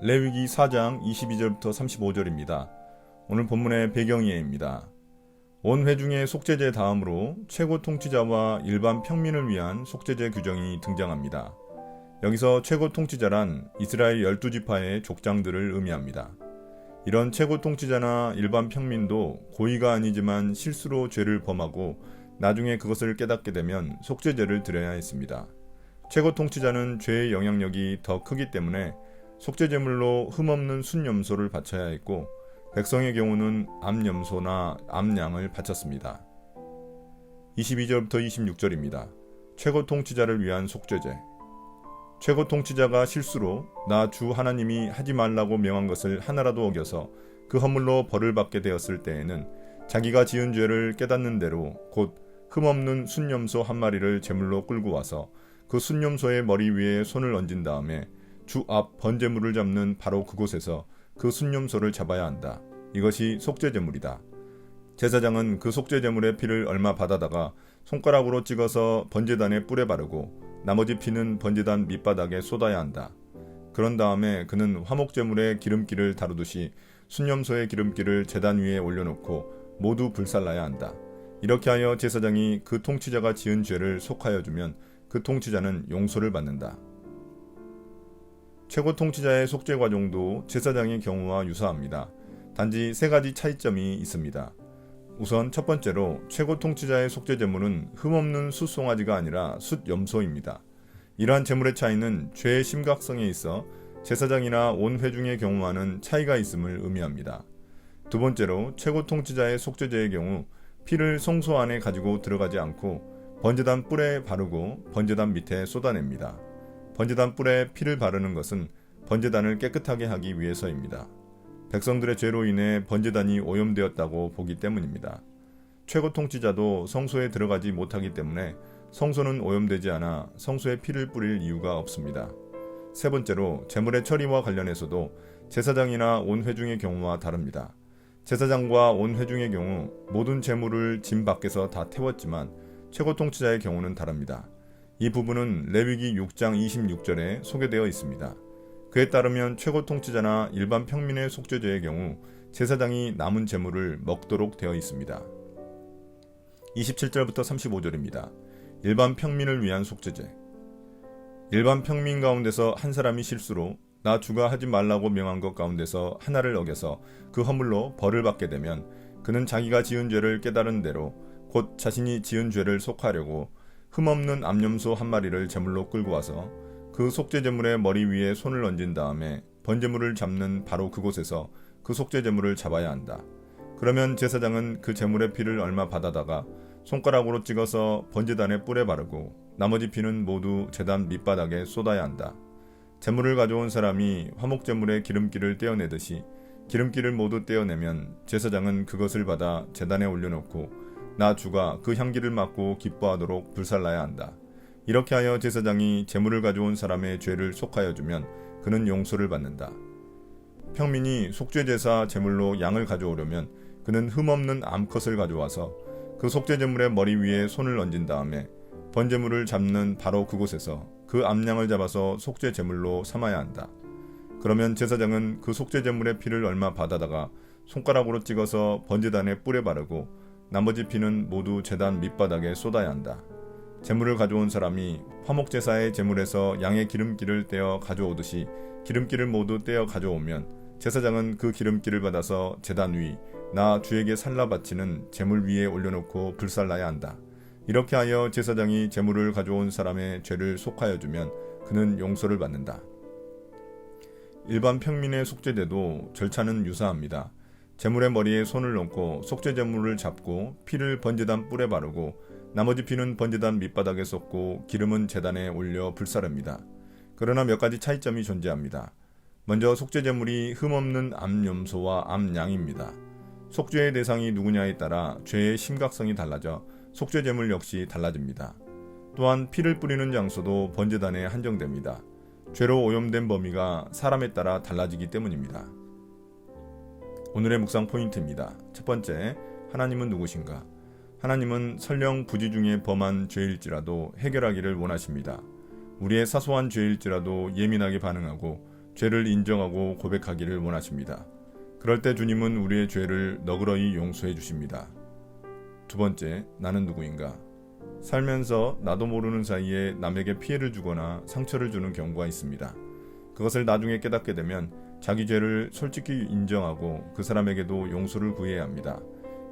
레위기 4장 22절부터 35절입니다. 오늘 본문의 배경이해입니다. 온 회중의 속죄제 다음으로 최고 통치자와 일반 평민을 위한 속죄제 규정이 등장합니다. 여기서 최고 통치자란 이스라엘 12지파의 족장들을 의미합니다. 이런 최고 통치자나 일반 평민도 고의가 아니지만 실수로 죄를 범하고 나중에 그것을 깨닫게 되면 속죄제를 드려야 했습니다. 최고 통치자는 죄의 영향력이 더 크기 때문에 속죄제물로 흠없는 순염소를 바쳐야 했고, 백성의 경우는 암염소나 암양을 바쳤습니다. 22절부터 26절입니다. 최고 통치자를 위한 속죄제. 최고 통치자가 실수로 나 주 하나님이 하지 말라고 명한 것을 하나라도 어겨서 그 허물로 벌을 받게 되었을 때에는 자기가 지은 죄를 깨닫는 대로 곧 흠없는 순염소 한 마리를 제물로 끌고 와서 그 순염소의 머리 위에 손을 얹은 다음에 주 앞 번제물을 잡는 바로 그곳에서 그 순염소를 잡아야 한다. 이것이 속죄제물이다. 제사장은 그 속죄제물의 피를 얼마 받아다가 손가락으로 찍어서 번제단에 뿔에 바르고 나머지 피는 번제단 밑바닥에 쏟아야 한다. 그런 다음에 그는 화목제물의 기름기를 다루듯이 순염소의 기름기를 제단 위에 올려놓고 모두 불살라야 한다. 이렇게 하여 제사장이 그 통치자가 지은 죄를 속하여 주면 그 통치자는 용서를 받는다. 최고 통치자의 속죄 과정도 제사장의 경우와 유사합니다. 단지 세 가지 차이점이 있습니다. 우선 첫 번째로 최고 통치자의 속죄제물은 흠없는 숫송아지가 아니라 숫염소입니다. 이러한 제물의 차이는 죄의 심각성에 있어 제사장이나 온 회중의 경우와는 차이가 있음을 의미합니다. 두 번째로 최고 통치자의 속죄제의 경우 피를 성소 안에 가지고 들어가지 않고 번제단 뿔에 바르고 번제단 밑에 쏟아냅니다. 번제단 뿔에 피를 바르는 것은 번제단을 깨끗하게 하기 위해서입니다. 백성들의 죄로 인해 번제단이 오염되었다고 보기 때문입니다. 최고 통치자도 성소에 들어가지 못하기 때문에 성소는 오염되지 않아 성소에 피를 뿌릴 이유가 없습니다. 세 번째로 제물의 처리와 관련해서도 제사장이나 온 회중의 경우와 다릅니다. 제사장과 온 회중의 경우 모든 제물을 짐 밖에서 다 태웠지만 최고 통치자의 경우는 다릅니다. 이 부분은 레위기 6장 26절에 소개되어 있습니다. 그에 따르면 최고 통치자나 일반 평민의 속죄제의 경우 제사장이 남은 제물을 먹도록 되어 있습니다. 27절부터 35절입니다. 일반 평민을 위한 속죄제. 일반 평민 가운데서 한 사람이 실수로 나 주가 하지 말라고 명한 것 가운데서 하나를 어겨서 그 허물로 벌을 받게 되면 그는 자기가 지은 죄를 깨달은 대로 곧 자신이 지은 죄를 속하려고 흠없는 암염소 한 마리를 제물로 끌고 와서 그 속죄제물의 머리 위에 손을 얹은 다음에 번제물을 잡는 바로 그곳에서 그 속죄제물을 잡아야 한다. 그러면 제사장은 그 제물의 피를 얼마 받아다가 손가락으로 찍어서 번제단에 뿔에 바르고 나머지 피는 모두 제단 밑바닥에 쏟아야 한다. 제물을 가져온 사람이 화목제물의 기름기를 떼어내듯이 기름기를 모두 떼어내면 제사장은 그것을 받아 제단에 올려놓고 나 주가 그 향기를 맡고 기뻐하도록 불살라야 한다. 이렇게 하여 제사장이 제물을 가져온 사람의 죄를 속하여 주면 그는 용서를 받는다. 평민이 속죄제사 제물로 양을 가져오려면 그는 흠없는 암컷을 가져와서 그 속죄제물의 머리 위에 손을 얹은 다음에 번제물을 잡는 바로 그곳에서 그 암양을 잡아서 속죄제물로 삼아야 한다. 그러면 제사장은 그 속죄제물의 피를 얼마 받아다가 손가락으로 찍어서 번제단에 뿔에 바르고 나머지 피는 모두 제단 밑바닥에 쏟아야 한다. 제물을 가져온 사람이 화목제사의 제물에서 양의 기름기를 떼어 가져오듯이 기름기를 모두 떼어 가져오면 제사장은 그 기름기를 받아서 제단 위 나 주에게 살라 바치는 제물 위에 올려놓고 불살라야 한다. 이렇게 하여 제사장이 제물을 가져온 사람의 죄를 속하여 주면 그는 용서를 받는다. 일반 평민의 속죄제도 절차는 유사합니다. 제물의 머리에 손을 얹고 속죄제물을 잡고 피를 번제단 뿔에 바르고 나머지 피는 번제단 밑바닥에 쏟고 기름은 제단에 올려 불사릅니다. 그러나 몇 가지 차이점이 존재합니다. 먼저 속죄제물이 흠없는 암염소와 암양입니다. 속죄의 대상이 누구냐에 따라 죄의 심각성이 달라져 속죄제물 역시 달라집니다. 또한 피를 뿌리는 장소도 번제단에 한정됩니다. 죄로 오염된 범위가 사람에 따라 달라지기 때문입니다. 오늘의 묵상 포인트입니다. 첫 번째, 하나님은 누구신가? 하나님은 설령 부지 중에 범한 죄일지라도 해결하기를 원하십니다. 우리의 사소한 죄일지라도 예민하게 반응하고 죄를 인정하고 고백하기를 원하십니다. 그럴 때 주님은 우리의 죄를 너그러이 용서해 주십니다. 두 번째, 나는 누구인가? 살면서 나도 모르는 사이에 남에게 피해를 주거나 상처를 주는 경우가 있습니다. 그것을 나중에 깨닫게 되면 자기 죄를 솔직히 인정하고 그 사람에게도 용서를 구해야 합니다.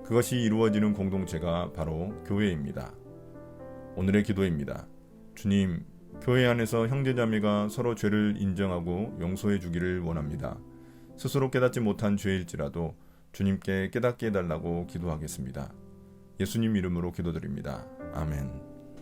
그것이 이루어지는 공동체가 바로 교회입니다. 오늘의 기도입니다. 주님, 교회 안에서 형제자매가 서로 죄를 인정하고 용서해 주기를 원합니다. 스스로 깨닫지 못한 죄일지라도 주님께 깨닫게 해달라고 기도하겠습니다. 예수님 이름으로 기도드립니다. 아멘.